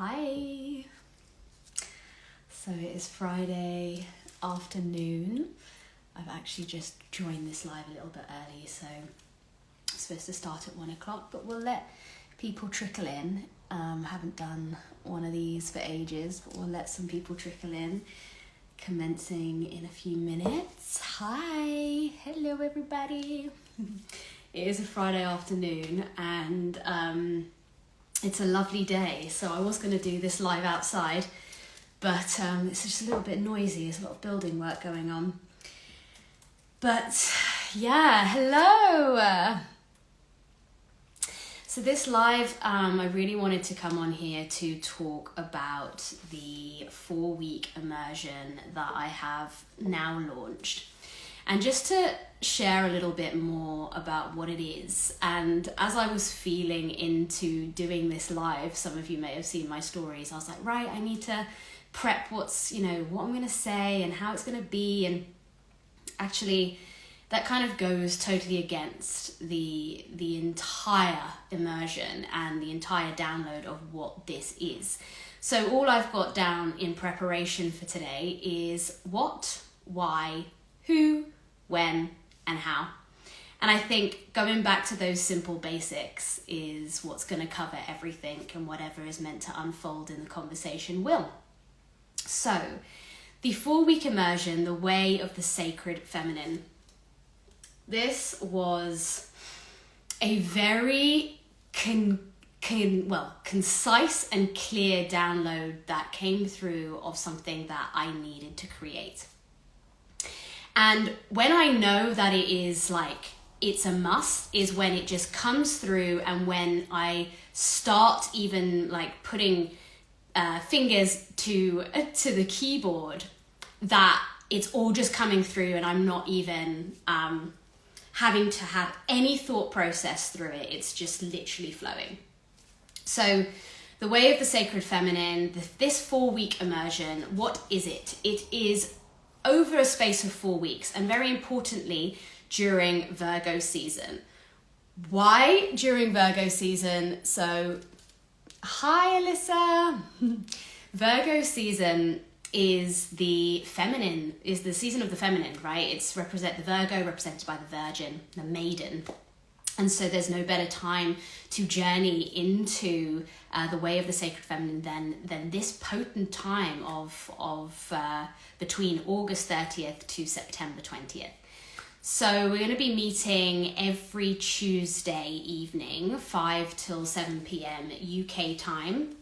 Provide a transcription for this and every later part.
Hi. So it is Friday afternoon. I've actually just joined this live a little bit early, so it's supposed to start at 1 o'clock, but we'll let people trickle in. Haven't done one of these for ages, but we'll let some people trickle in. Commencing in a few minutes. Hi, hello everybody. It is a Friday afternoon and it's a lovely day, so I was going to do this live outside, but it's just a little bit noisy. There's a lot of building work going on. But yeah, hello. So this live, I really wanted to come on here to talk about the 4-week immersion that I have now launched. And just to share a little bit more about what it is. And as I was feeling into doing this live, some of you may have seen my stories, I was like, right, I need to prep what I'm going to say and how it's going to be. And actually, that kind of goes totally against the entire immersion and the entire download of what this is. So all I've got down in preparation for today is what, why, who, when, and how. And I think going back to those simple basics is what's going to cover everything, and whatever is meant to unfold in the conversation will. So, the 4-week immersion, the way of the sacred feminine. This was a very concise and clear download that came through of something that I needed to create. And when I know that it is it's a must is when it just comes through, and when I start even putting fingers to the keyboard, that it's all just coming through and I'm not even having to have any thought process through it. It's just literally flowing. So the way of the sacred feminine, this 4-week immersion, what is it? It is over a space of 4 weeks, and very importantly, during Virgo season. Why during Virgo season? So, hi Alyssa. Virgo season is the feminine, is the season of the feminine, right? It's the Virgo represented by the Virgin, the maiden. And so there's no better time to journey into the way of the sacred feminine than this potent time of between August 30th to September 20th. So we're going to be meeting every Tuesday evening, 5 till 7 p.m. UK time.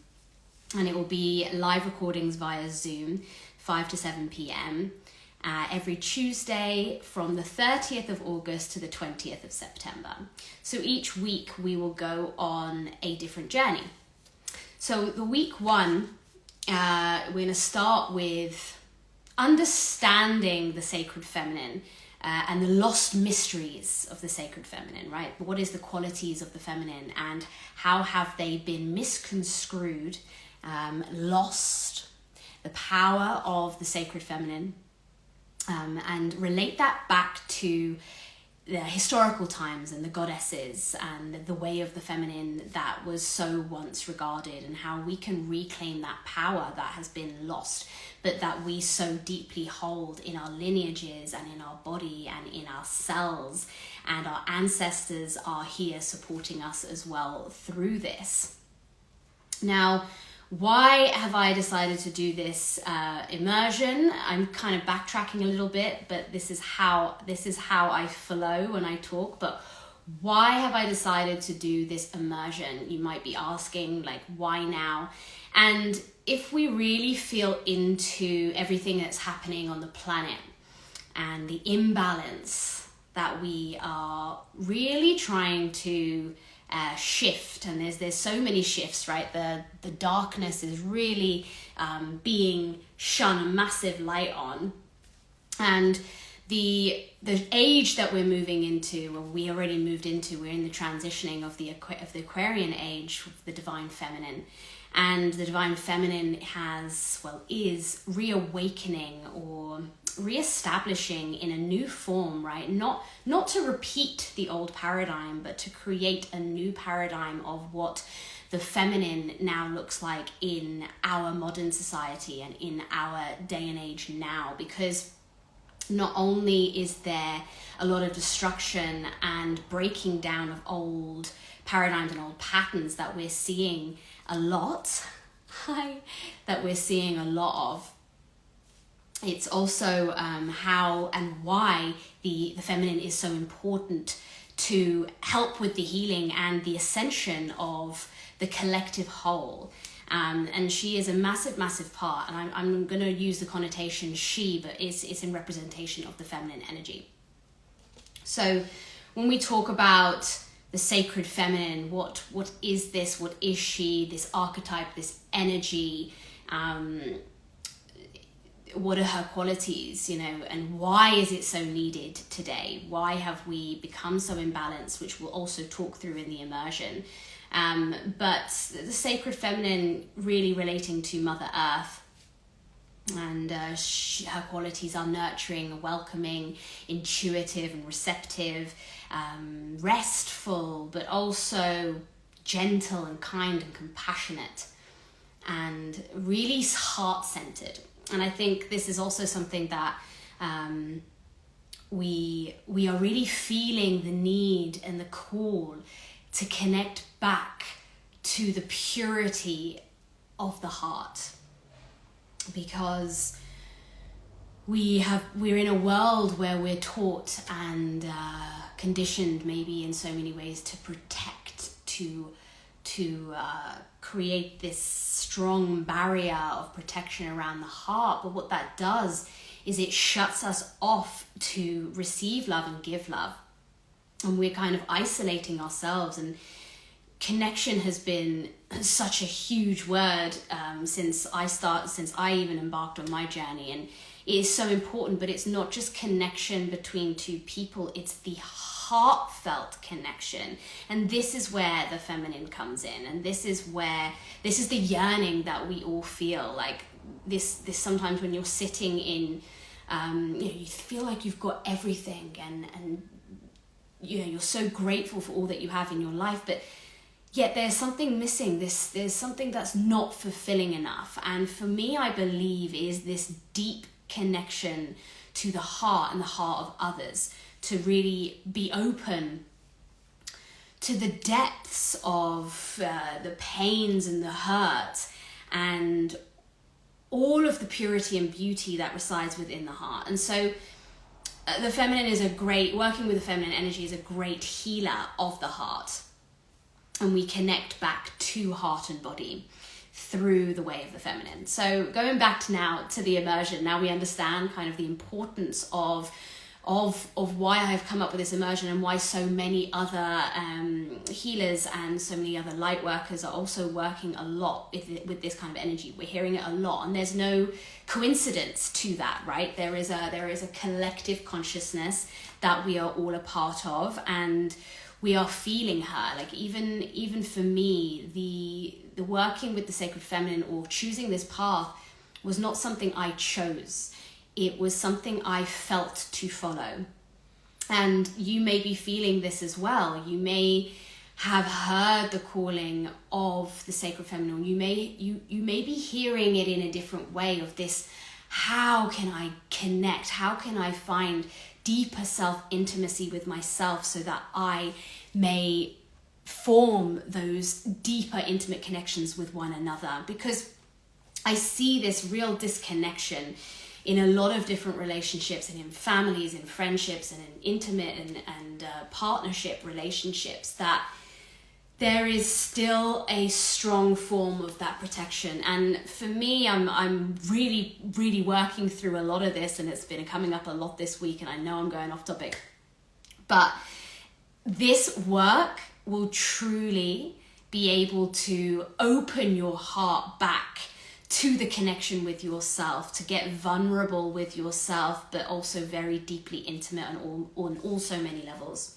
And it will be live recordings via Zoom, 5 to 7 p.m. Every Tuesday from the 30th of August to the 20th of September. So each week we will go on a different journey. So the week 1, we're going to start with understanding the sacred feminine and the lost mysteries of the sacred feminine, right? What is the qualities of the feminine and how have they been misconstrued, lost, the power of the sacred feminine. And relate that back to the historical times and the goddesses and the way of the feminine that was so once regarded, and how we can reclaim that power that has been lost, but that we so deeply hold in our lineages and in our body and in our cells, and our ancestors are here supporting us as well through this. Now, why have I decided to do this immersion? I'm kind of backtracking a little bit, but this is how I flow when I talk. But why have I decided to do this immersion? You might be asking, why now? And if we really feel into everything that's happening on the planet and the imbalance that we are really trying to shift, and there's so many shifts, right? The darkness is really being shone a massive light on, and the age that we're moving into, or we already moved into, we're in the transitioning of the Aquarian age, the divine feminine. And the divine feminine is reawakening or reestablishing in a new form, right? Not to repeat the old paradigm, but to create a new paradigm of what the feminine now looks like in our modern society and in our day and age now, because not only is there a lot of destruction and breaking down of old paradigms and old patterns that we're seeing a lot, of, it's also how and why the feminine is so important to help with the healing and the ascension of the collective whole. And she is a massive part, and I'm going to use the connotation she, but it's in representation of the feminine energy. So when we talk about the sacred feminine, what is this? What is she? This archetype, this energy, what are her qualities, and why is it so needed today? Why have we become so imbalanced, which we'll also talk through in the immersion. But the sacred feminine really relating to Mother Earth, and her qualities are nurturing, welcoming, intuitive and receptive, restful, but also gentle and kind and compassionate, and really heart-centered. And I think this is also something that we are really feeling the need and the call to connect back to the purity of the heart, because we're in a world where we're taught and conditioned, maybe in so many ways, to protect, to create this strong barrier of protection around the heart. But what that does is it shuts us off to receive love and give love, and we're kind of isolating ourselves. And connection has been such a huge word since I even embarked on my journey, and it is so important. But it's not just connection between two people, it's the heartfelt connection. And this is where the feminine comes in, and this is the yearning that we all feel. Like this sometimes when you're sitting in you feel like you've got everything, and you're so grateful for all that you have in your life, but yet there's something missing. There's something that's not fulfilling enough. And for me, I believe is this deep connection to the heart and the heart of others, to really be open to the depths of the pains and the hurt and all of the purity and beauty that resides within the heart. And so the feminine working with the feminine energy is a great healer of the heart. And we connect back to heart and body through the way of the feminine. So going back to the immersion, now we understand kind of the importance of why I've come up with this immersion, and why so many other healers and so many other light workers are also working a lot with this kind of energy. We're hearing it a lot, and there's no coincidence to that, right? There is a collective consciousness that we are all a part of, and we are feeling her. Like even for me, the working with the sacred feminine or choosing this path was not something I chose. It was something I felt to follow. And you may be feeling this as well. You may have heard the calling of the sacred feminine. You may be hearing it in a different way of this, how can I connect? How can I find deeper self-intimacy with myself so that I may form those deeper intimate connections with one another? Because I see this real disconnection in a lot of different relationships, and in families, in friendships, and in intimate and partnership relationships, that there is still a strong form of that protection. And for me, I'm really, really working through a lot of this, and it's been coming up a lot this week, and I know I'm going off topic. But this work will truly be able to open your heart back to the connection with yourself, to get vulnerable with yourself, but also very deeply intimate on all so many levels.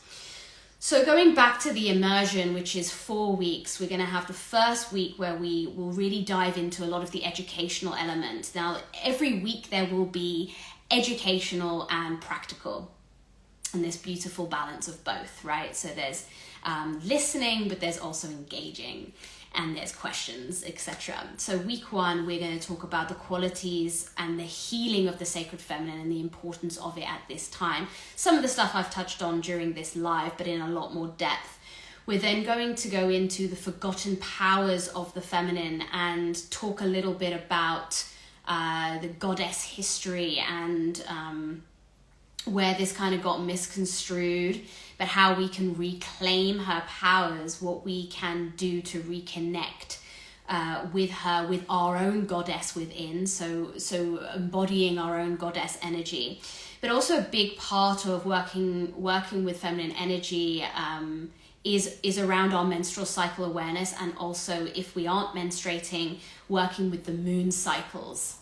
So going back to the immersion, which is 4 weeks, we're going to have the first week where we will really dive into a lot of the educational element. Now, every week there will be educational and practical, and this beautiful balance of both, right? So there's listening, but there's also engaging, and there's questions, etc. So week 1, we're going to talk about the qualities and the healing of the sacred feminine and the importance of it at this time. Some of the stuff I've touched on during this live, but in a lot more depth. We're then going to go into the forgotten powers of the feminine and talk a little bit about the goddess history and where this kind of got misconstrued, but how we can reclaim her powers, what we can do to reconnect with her, with our own goddess within, so embodying our own goddess energy. But also a big part of working with feminine energy is around our menstrual cycle awareness, and also, if we aren't menstruating, working with the moon cycles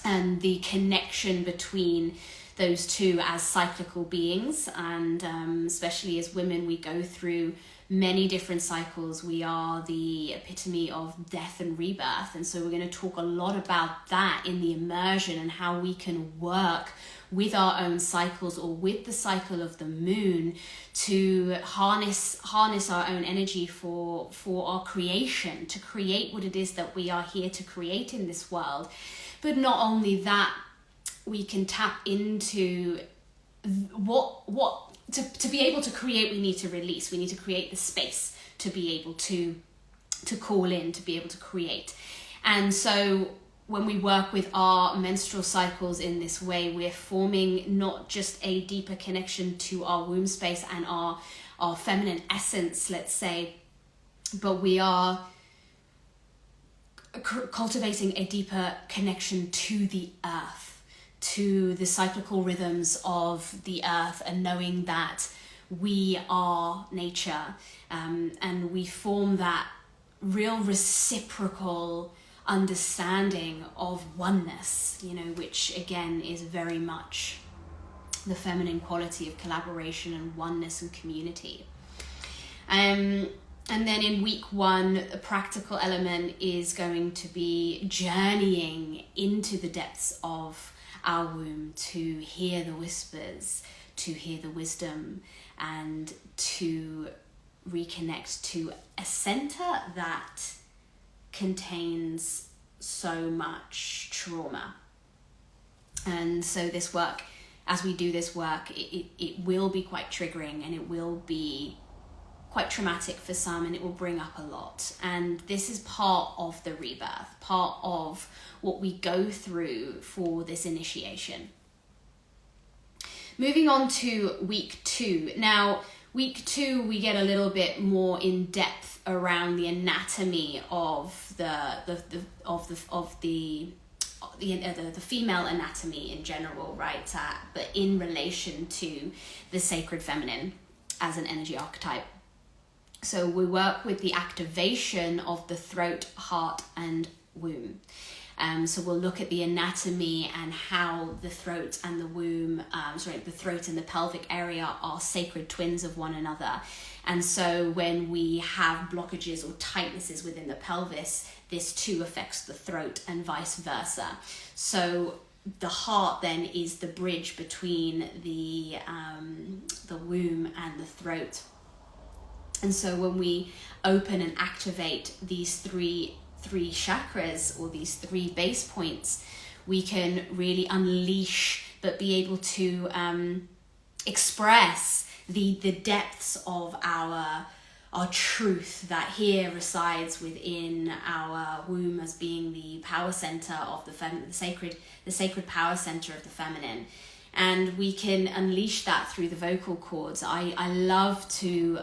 and the connection between those two as cyclical beings. And especially as women, we go through many different cycles. We are the epitome of death and rebirth, and so we're going to talk a lot about that in the immersion, and how we can work with our own cycles, or with the cycle of the moon, to harness our own energy for our creation, to create what it is that we are here to create in this world. But not only that, we can tap into to be able to create, we need to release. We need to create the space to be able to call in, to be able to create. And so when we work with our menstrual cycles in this way, we're forming not just a deeper connection to our womb space and our feminine essence, let's say, but we are cultivating a deeper connection to the earth, to the cyclical rhythms of the earth, and knowing that we are nature, and we form that real reciprocal understanding of oneness, which again is very much the feminine quality of collaboration and oneness and community. And then in week 1, the practical element is going to be journeying into the depths of our womb, to hear the whispers, to hear the wisdom, and to reconnect to a center that contains so much trauma. And so this work, as we do this work, it will be quite triggering, and it will be quite traumatic for some, and it will bring up a lot. And this is part of the rebirth, part of what we go through for this initiation. Moving on to week 2. Now, week 2, we get a little bit more in depth around the anatomy of the female anatomy in general, right? But in relation to the sacred feminine as an energy archetype. So we work with the activation of the throat, heart, and womb. So we'll look at the anatomy and how the throat and the womb, the throat and the pelvic area are sacred twins of one another. And so when we have blockages or tightnesses within the pelvis, this too affects the throat, and vice versa. So the heart then is the bridge between the womb and the throat. And so when we open and activate these three chakras, or these 3 base points, we can really unleash, but be able to express the depths of our truth that here resides within our womb, as being the power center of the sacred power center of the feminine. And we can unleash that through the vocal cords. I love to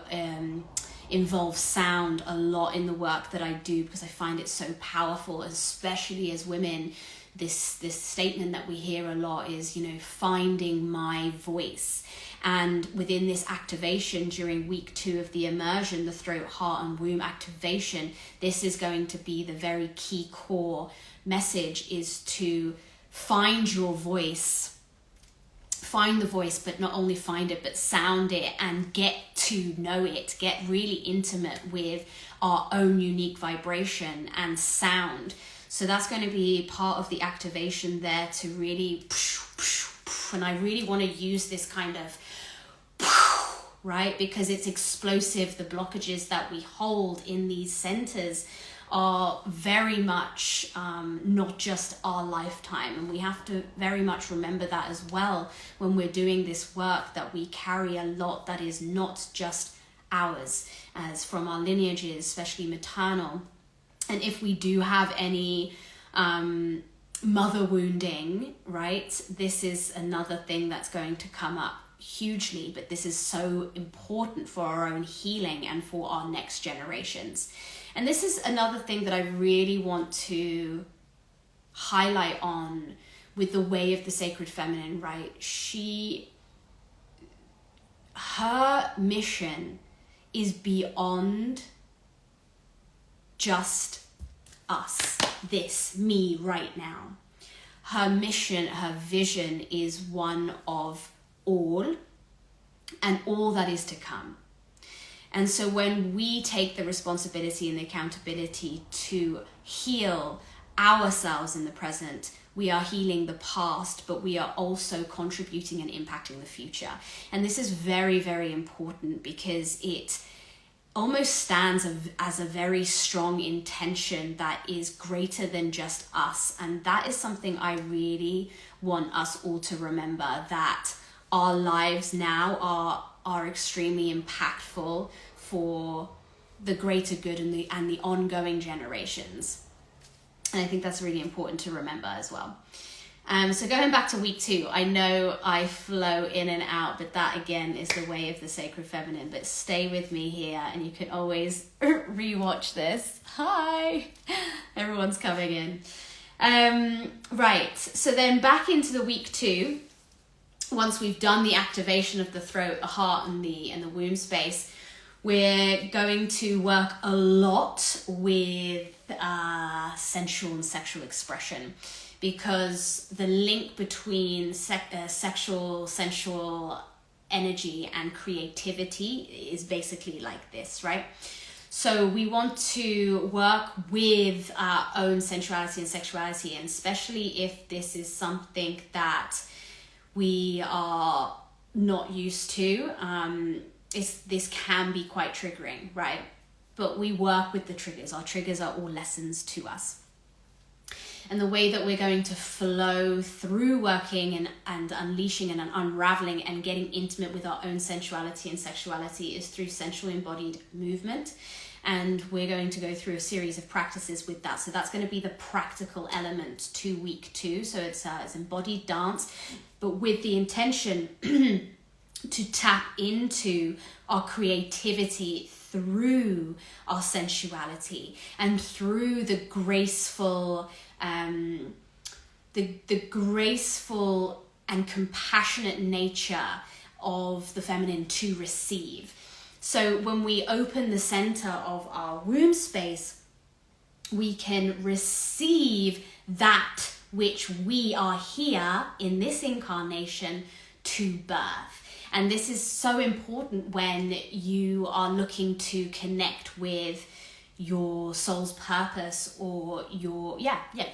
involve sound a lot in the work that I do, because I find it so powerful, especially as women. This statement that we hear a lot is, finding my voice. And within this activation during week 2 of the immersion, the throat, heart, and womb activation, this is going to be the very key core message, is to find your voice. Find the voice, but not only find it, but sound it, and get to know it, get really intimate with our own unique vibration and sound. So that's going to be part of the activation there, to really, and I really want to use this kind of right? Because it's explosive. The blockages that we hold in these centers are very much not just our lifetime, and we have to very much remember that as well when we're doing this work, that we carry a lot that is not just ours, as from our lineages, especially maternal. And if we do have any mother wounding, right, this is another thing that's going to come up hugely, but this is so important for our own healing and for our next generations. And this is another thing that I really want to highlight on with the way of the sacred feminine, right? Her mission is beyond just us, this, me right now. Her mission, her vision is one of all and all that is to come. And so when we take the responsibility and the accountability to heal ourselves in the present, we are healing the past, but we are also contributing and impacting the future. And this is very, very important, because it almost stands as a very strong intention that is greater than just us. And that is something I really want us all to remember, that our lives now are extremely impactful for the greater good and the ongoing generations. And I think that's really important to remember as well. So going back to week 2, I know I flow in and out, but that again is the way of the sacred feminine. But stay with me here, and you can always rewatch this. Hi, everyone's coming in. Right, so then back into the week 2. Once we've done the activation of the throat, the heart, and the womb space, we're going to work a lot with sensual and sexual expression, because the link between sexual, sensual energy and creativity is basically like this, right? So we want to work with our own sensuality and sexuality, and especially if this is something that we are not used to, this can be quite triggering, right? But we work with the triggers. Our triggers are all lessons to us. And the way that we're going to flow through working and unleashing and unraveling and getting intimate with our own sensuality and sexuality is through sensual embodied movement. And we're going to go through a series of practices with that. So that's going to be the practical element to week 2. So it's embodied dance, but with the intention to tap into our creativity through our sensuality and through the graceful, the graceful and compassionate nature of the feminine to receive. So when we open the center of our womb space, we can receive that which we are here in this incarnation to birth. And this is so important when you are looking to connect with your soul's purpose, or your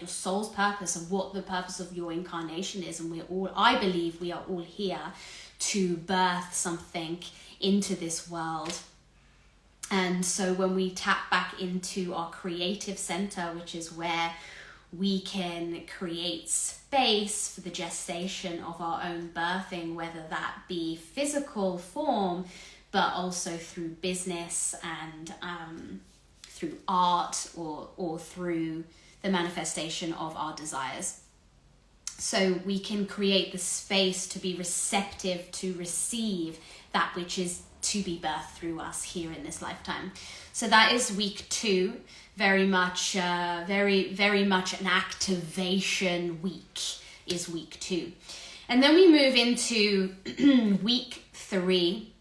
soul's purpose of what the purpose of your incarnation is. And I believe we are all here to birth something into this world. And so when we tap back into our creative center, which is where we can create space for the gestation of our own birthing, whether that be physical form, but also through business and through art, or through the manifestation of our desires. So we can create the space to be receptive to receive that which is to be birthed through us here in this lifetime. So that is week 2, very much an activation week is week 2. And then we move into week 3,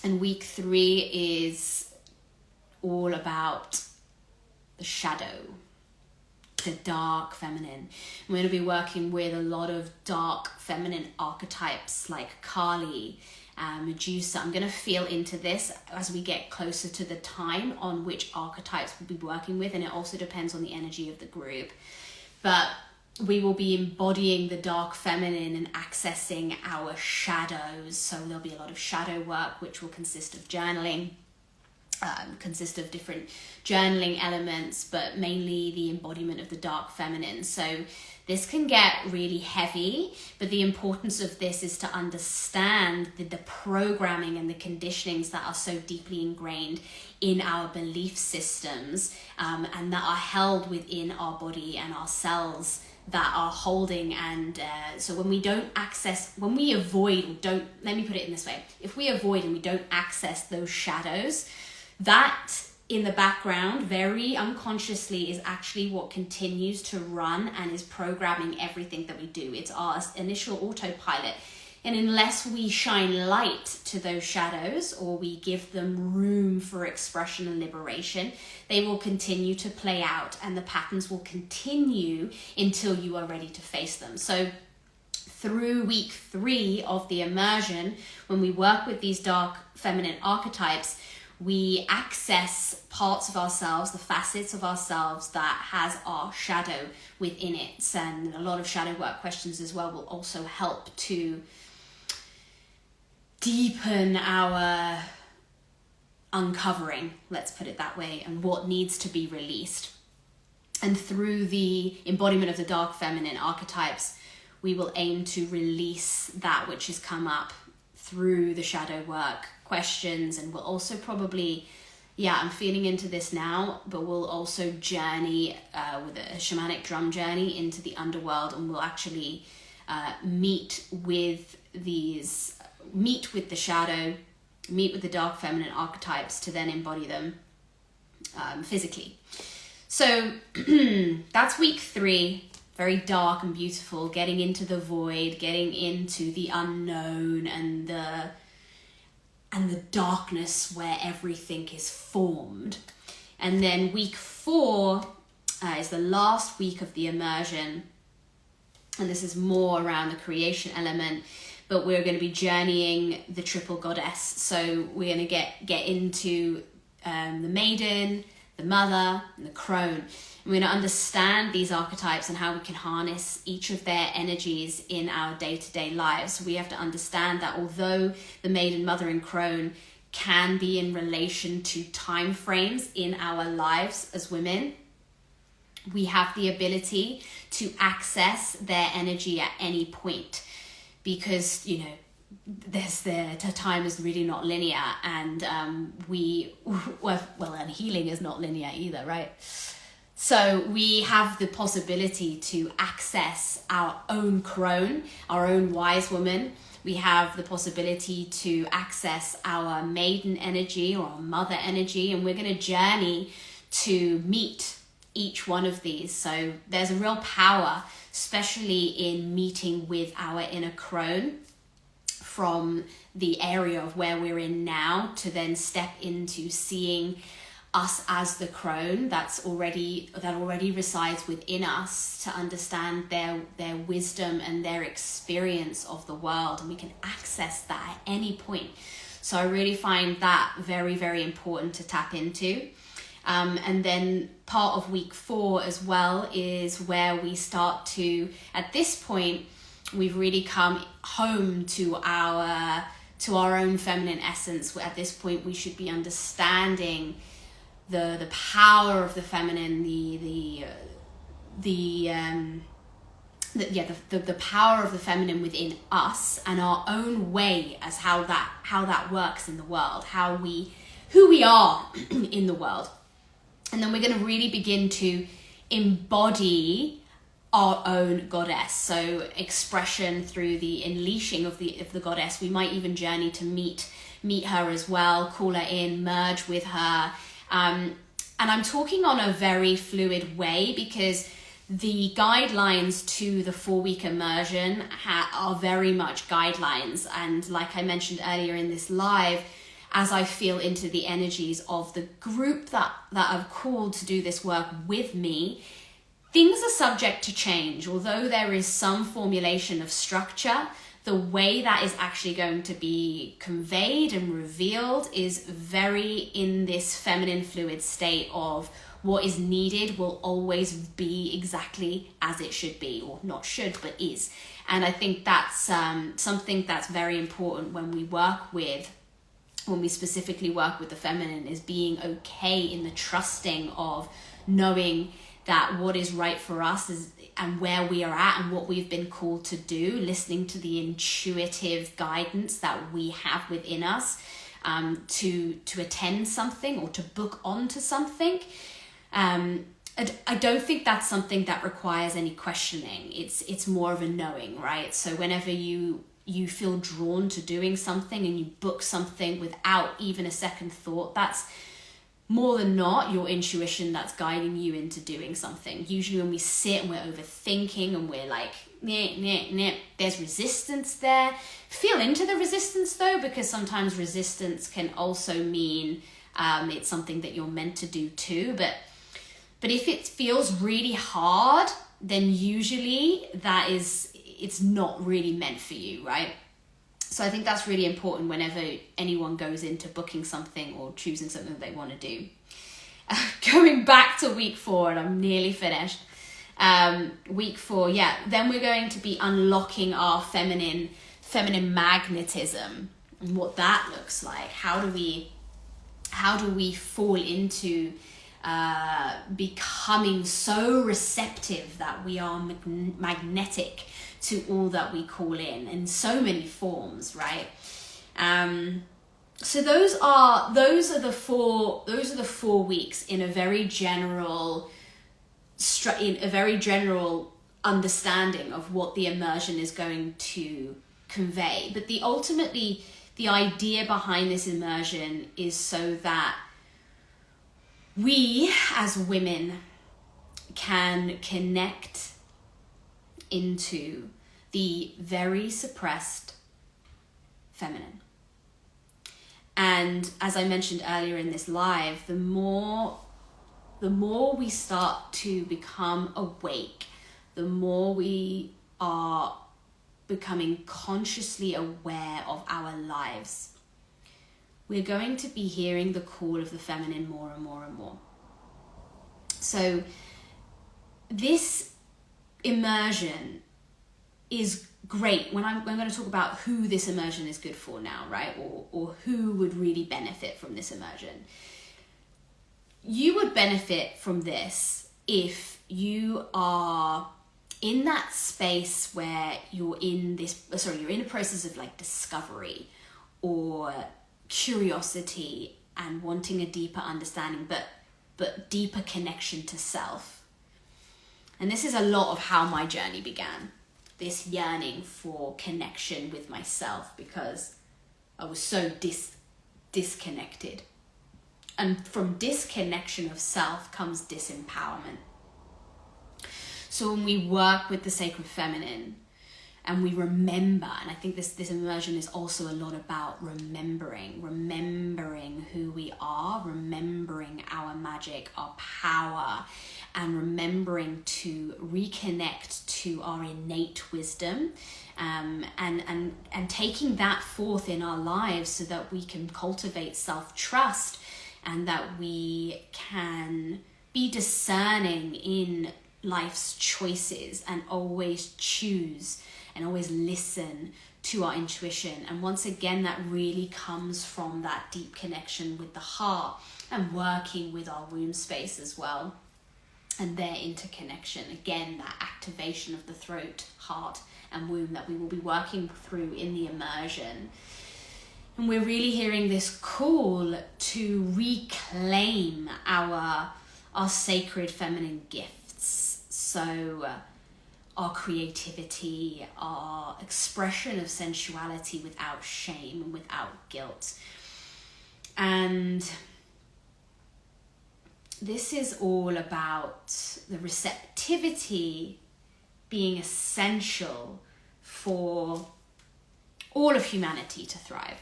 and week 3 is all about the shadow, the dark feminine. We're going to be working with a lot of dark feminine archetypes like Kali, Medusa. I'm going to feel into this as we get closer to the time on which archetypes we'll be working with, and it also depends on the energy of the group. But we will be embodying the dark feminine and accessing our shadows. So there'll be a lot of shadow work, which will consist of journaling, consist of different journaling elements, but mainly the embodiment of the dark feminine. So this can get really heavy, but the importance of this is to understand the programming and the conditionings that are so deeply ingrained in our belief systems, and that are held within our body and our cells, that are holding. And so when we avoid, let me put it in this way, if we avoid and we don't access those shadows, that in the background, very unconsciously, is actually what continues to run and is programming everything that we do. It's our initial autopilot. And unless we shine light to those shadows, or we give them room for expression and liberation, they will continue to play out, and the patterns will continue until you are ready to face them. So through week 3 of the immersion, when we work with these dark feminine archetypes, we access parts of ourselves, the facets of ourselves that has our shadow within it. And a lot of shadow work questions as well will also help to deepen our uncovering, let's put it that way, and what needs to be released. And through the embodiment of the dark feminine archetypes, we will aim to release that which has come up through the shadow work questions. And we'll also probably, I'm feeling into this now, but we'll also journey with a shamanic drum journey into the underworld, and we'll actually meet with the shadow, meet with the dark feminine archetypes to then embody them physically. So that's week 3, very dark and beautiful, getting into the void, getting into the unknown and the darkness where everything is formed. And then week 4 is the last week of the immersion, and this is more around the creation element, but we're going to be journeying the triple goddess. So we're going to get into the maiden, the mother, and the crone. And we're going to understand these archetypes and how we can harness each of their energies in our day-to-day lives. We have to understand that although the maiden, mother, and crone can be in relation to time frames in our lives as women, we have the ability to access their energy at any point, because time is really not linear, and and healing is not linear either, right? So we have the possibility to access our own crone, our own wise woman. We have the possibility to access our maiden energy or our mother energy, and we're going to journey to meet each one of these. So there's a real power, especially in meeting with our inner crone, from the area of where we're in now, to then step into seeing us as the crone that already resides within us, to understand their wisdom and their experience of the world, and we can access that at any point. So I really find that very, very important to tap into. And then part of week 4 as well is where we start to, at this point, we've really come home to our own feminine essence. At this point, we should be understanding the power of the feminine, the power of the feminine within us, and our own way as how that works in the world, who we are in the world. And then we're going to really begin to embody our own goddess. So expression through the unleashing of the goddess. We might even journey to meet her as well, call her in, merge with her. And I'm talking on a very fluid way, because the guidelines to the 4-week immersion are very much guidelines. And like I mentioned earlier in this live, as I feel into the energies of the group that I've called to do this work with me, things are subject to change. Although there is some formulation of structure, the way that is actually going to be conveyed and revealed is very in this feminine fluid state of what is needed will always be exactly as it should be, or not should, but is. And I think that's something that's very important when we specifically work with the feminine, is being okay in the trusting of knowing that what is right for us is, and where we are at and what we've been called to do, listening to the intuitive guidance that we have within us to attend something or to book onto something. I don't think that's something that requires any questioning. It's more of a knowing, right? So whenever you feel drawn to doing something and you book something without even a second thought, that's more than not your intuition that's guiding you into doing something. Usually when we sit and we're overthinking and we're like, there's resistance there. Feel into the resistance though, because sometimes resistance can also mean it's something that you're meant to do too. But if it feels really hard, then usually it's not really meant for you, right? So I think that's really important whenever anyone goes into booking something or choosing something that they want to do. Going back to week 4, and I'm nearly finished. Week 4, then we're going to be unlocking our feminine magnetism and what that looks like. How do we fall into becoming so receptive that we are magnetic to all that we call in so many forms, right? So those are the 4 weeks in a very general understanding of what the immersion is going to convey. But ultimately the idea behind this immersion is so that we as women can connect into the very suppressed feminine. And as I mentioned earlier in this live, the more we start to become awake, the more we are becoming consciously aware of our lives, we're going to be hearing the call of the feminine more and more and more. So this immersion is great. When I'm going to talk about who this immersion is good for now, right? Or who would really benefit from this immersion. You would benefit from this if you are in that space where you're in a process of like discovery or curiosity and wanting a deeper understanding, but deeper connection to self. And this is a lot of how my journey began. This yearning for connection with myself, because I was so disconnected. And from disconnection of self comes disempowerment. So when we work with the sacred feminine and we remember, and I think this immersion is also a lot about remembering who we are, remembering our magic, our power, and remembering to reconnect to our innate wisdom, and taking that forth in our lives so that we can cultivate self-trust and that we can be discerning in life's choices and always choose and always listen to our intuition. And once again, that really comes from that deep connection with the heart and working with our womb space as well. And their interconnection, again, that activation of the throat, heart, and womb that we will be working through in the immersion. And we're really hearing this call to reclaim our sacred feminine gifts. So our creativity, our expression of sensuality without shame and without guilt. And this is all about the receptivity being essential for all of humanity to thrive.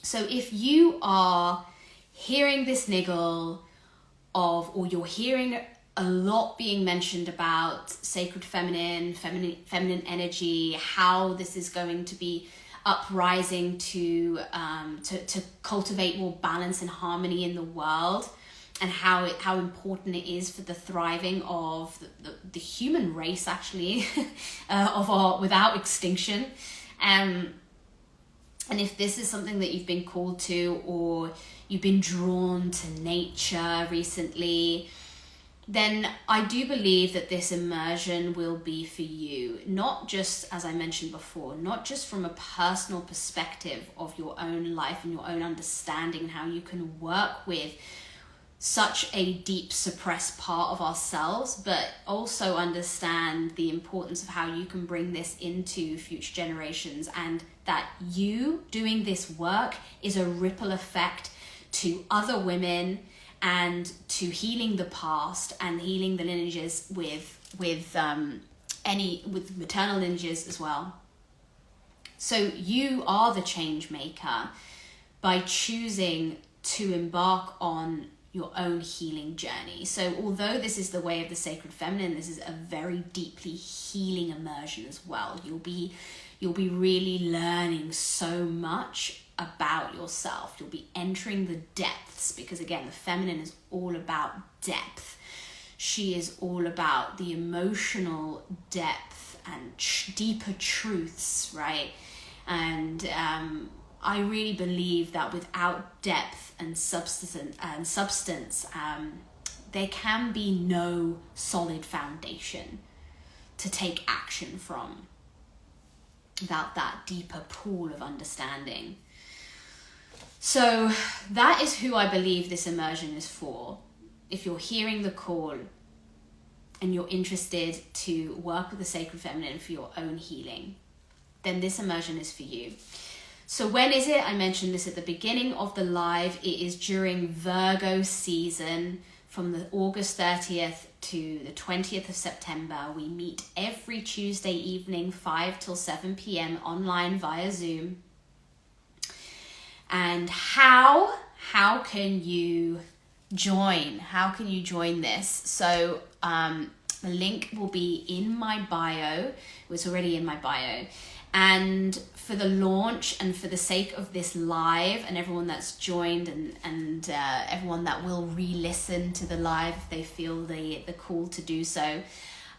So if you are hearing this niggle of, or you're hearing a lot being mentioned about sacred feminine energy, how this is going to be uprising to cultivate more balance and harmony in the world, and how important it is for the thriving of the human race, actually, without extinction. And if this is something that you've been called to, or you've been drawn to nature recently, then I do believe that this immersion will be for you. Not just, as I mentioned before, not just from a personal perspective of your own life and your own understanding, and how you can work with such a deep suppressed part of ourselves, but also understand the importance of how you can bring this into future generations, and that you doing this work is a ripple effect to other women, and to healing the past and healing the lineages with maternal lineages as well. So you are the change maker by choosing to embark on your own healing journey. So although this is the way of the sacred feminine, this is a very deeply healing immersion as well. You'll be really learning so much about yourself. You'll be entering the depths, because again, the feminine is all about depth. She is all about the emotional depth and deeper truths, right? And I really believe that without depth and substance, there can be no solid foundation to take action from without that deeper pool of understanding. So that is who I believe this immersion is for. If you're hearing the call and you're interested to work with the sacred feminine for your own healing, then this immersion is for you. So when is it? I mentioned this at the beginning of the live. It is during Virgo season, from the August 30th to the 20th of September. We meet every Tuesday evening, 5 till 7 p.m. online via Zoom. And how can you join? How can you join this? So the link will be in my bio. It was already in my bio. And for the launch, and for the sake of this live and everyone that's joined, and everyone that will re-listen to the live if they feel the call to do so,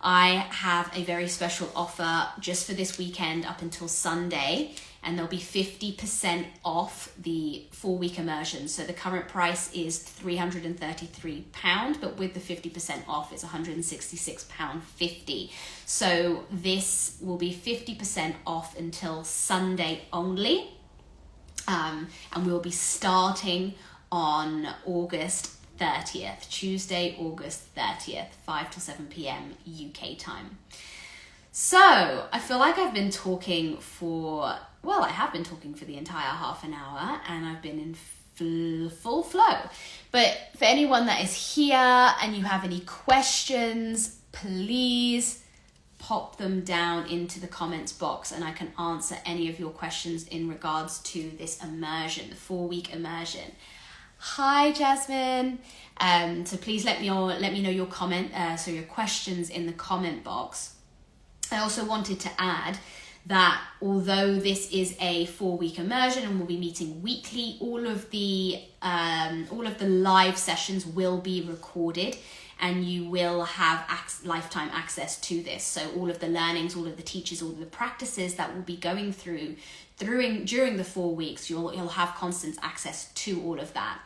I have a very special offer just for this weekend up until Sunday, and there'll be 50% off the 4-week immersion. So the current price is £333, but with the 50% off, it's £166.50. So this will be 50% off until Sunday only. And we'll be starting on August 30th, Tuesday, August 30th, 5 to 7 p.m. UK time. So I feel like I've been talking I have been talking for the entire half an hour, and I've been in full flow. But for anyone that is here and you have any questions, please pop them down into the comments box, and I can answer any of your questions in regards to this immersion, the 4-week immersion. Hi, Jasmine. So please let me know your your questions in the comment box. I also wanted to add that although this is a 4-week immersion and we'll be meeting weekly, all of the live sessions will be recorded, and you will have lifetime access to this. So all of the learnings, all of the teachers, all of the practices that we'll be going through during the 4 weeks, you'll have constant access to all of that.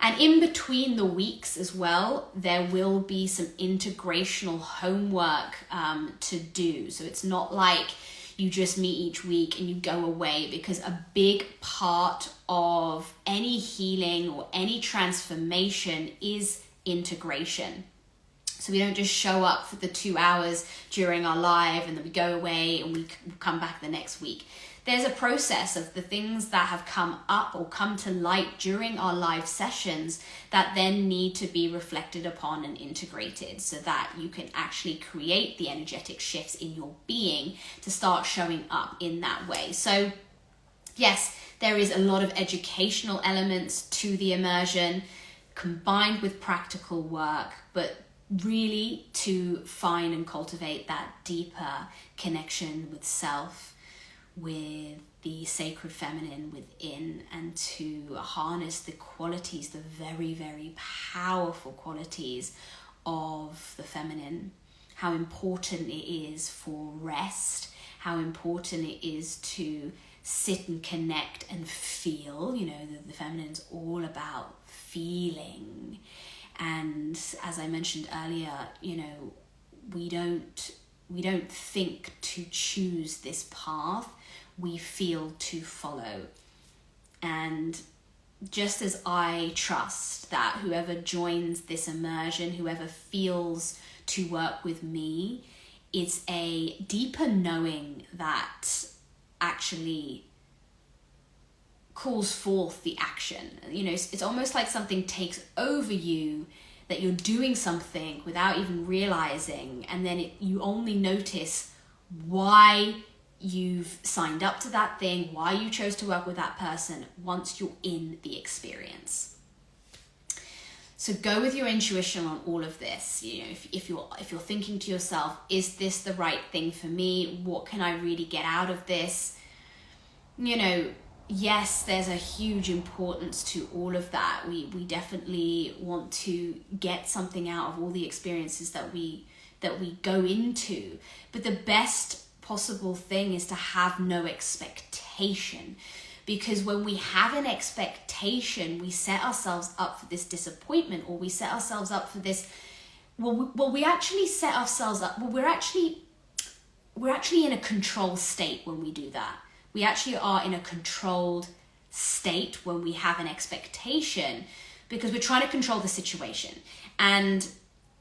And in between the weeks as well, there will be some integrational homework to do. So it's not like you just meet each week and you go away, because a big part of any healing or any transformation is integration. So we don't just show up for the 2 hours during our live and then we go away and we come back the next week. There's a process of the things that have come up or come to light during our live sessions that then need to be reflected upon and integrated, so that you can actually create the energetic shifts in your being to start showing up in that way. So yes, there is a lot of educational elements to the immersion combined with practical work, but really to find and cultivate that deeper connection with self, with the sacred feminine within, and to harness the qualities, the very, very powerful qualities of the feminine. How important it is for rest, how important it is to sit and connect and feel. You know, the feminine's all about feeling. And as I mentioned earlier, you know, we don't think to choose this path, we feel to follow. And just as I trust that whoever joins this immersion, whoever feels to work with me, it's a deeper knowing that actually calls forth the action. You know, it's almost like something takes over you, that you're doing something without even realizing, and then you only notice why you've signed up to that thing, why you chose to work with that person once you're in the experience. So go with your intuition on all of this. You know, if you're thinking to yourself, is this the right thing for me? What can I really get out of this? You know, yes, there's a huge importance to all of that. We definitely want to get something out of all the experiences that we go into. But the best possible thing is to have no expectation. Because when we have an expectation, we set ourselves up for this disappointment, or we set ourselves up for this. We actually set ourselves up. Well, we're actually in a control state when we do that. We actually are in a controlled state when we have an expectation, because we're trying to control the situation. And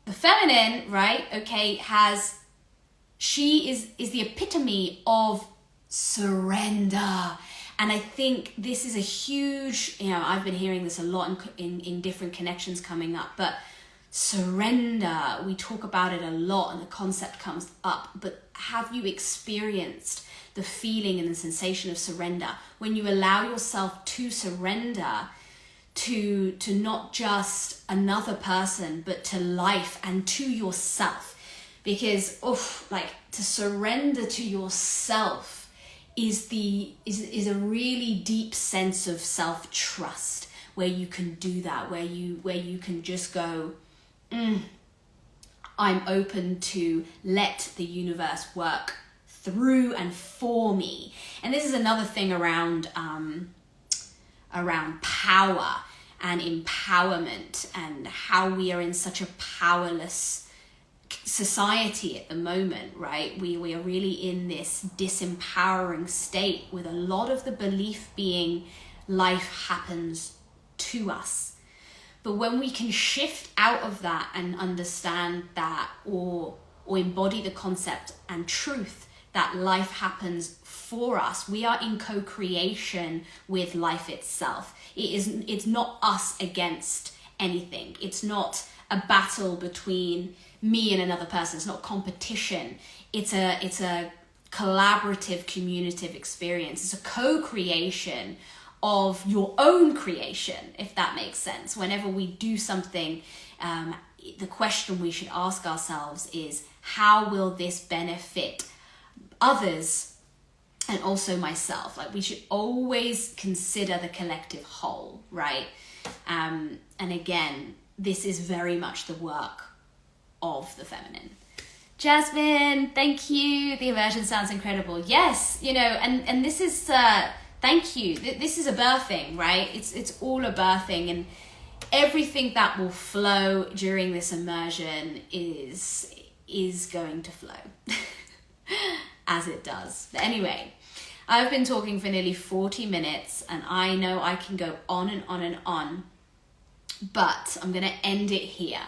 the feminine, right? Okay, she is the epitome of surrender. And I think this is a huge, you know, I've been hearing this a lot in different connections coming up, but surrender, we talk about it a lot and the concept comes up, but have you experienced the feeling and the sensation of surrender when you allow yourself to surrender to not just another person, but to life and to yourself? Because to surrender to yourself is a really deep sense of self-trust, where you can do that, where you can just go, I'm open to let the universe work through and for me. And this is another thing around power and empowerment, and how we are in such a powerless society at the moment, right? We are really in this disempowering state, with a lot of the belief being life happens to us. But when we can shift out of that and understand that, or embody the concept and truth that life happens for us, we are in co-creation with life itself. It's not us against anything. It's not a battle between me and another person. It's not competition. It's a collaborative, communicative experience. It's a co-creation of your own creation, if that makes sense. Whenever we do something, the question we should ask ourselves is, how will this benefit others and also myself? Like, we should always consider the collective whole, right? And again, this is very much the work of the feminine. Jasmine, thank you. The immersion sounds incredible. Yes, you know, and this is thank you. This is a birthing, right? It's all a birthing, and everything that will flow during this immersion is going to flow as it does. But anyway, I've been talking for nearly 40 minutes, and I know I can go on and on and on, but I'm going to end it here,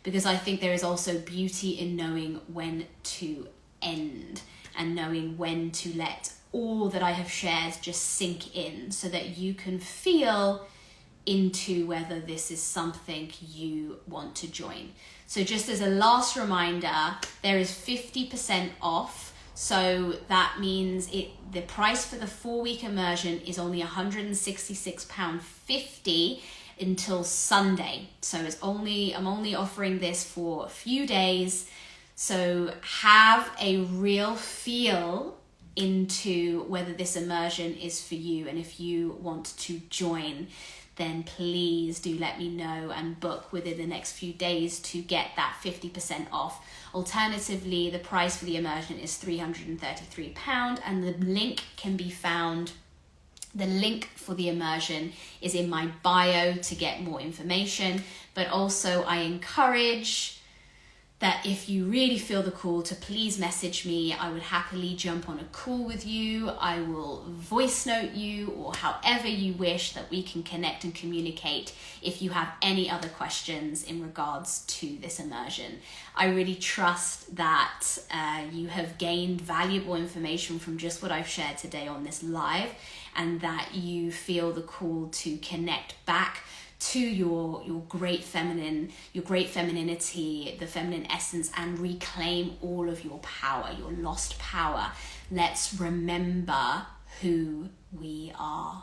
because I think there is also beauty in knowing when to end, and knowing when to let all that I have shared just sink in, so that you can feel into whether this is something you want to join. So just as a last reminder, there is 50% off. So that means the price for the 4-week immersion is only £166.50. until Sunday. So I'm only offering this for a few days. So have a real feel into whether this immersion is for you, and if you want to join, then please do let me know and book within the next few days to get that 50% off. Alternatively, the price for the immersion is £333, and the link can be found. The link for the immersion is in my bio to get more information, but also I encourage that if you really feel the call to please message me. I would happily jump on a call with you. I will voice note you, or however you wish that we can connect and communicate if you have any other questions in regards to this immersion. I really trust that you have gained valuable information from just what I've shared today on this live, and that you feel the call to connect back to your great femininity, the feminine essence, and reclaim all of your power, your lost power. Let's remember who we are.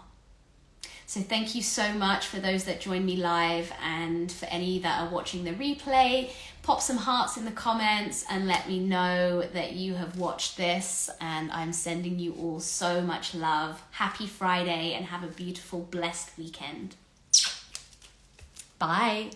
So thank you so much for those that joined me live, and for any that are watching the replay, pop some hearts in the comments and let me know that you have watched this, and I'm sending you all so much love. Happy Friday, and have a beautiful, blessed weekend. Bye.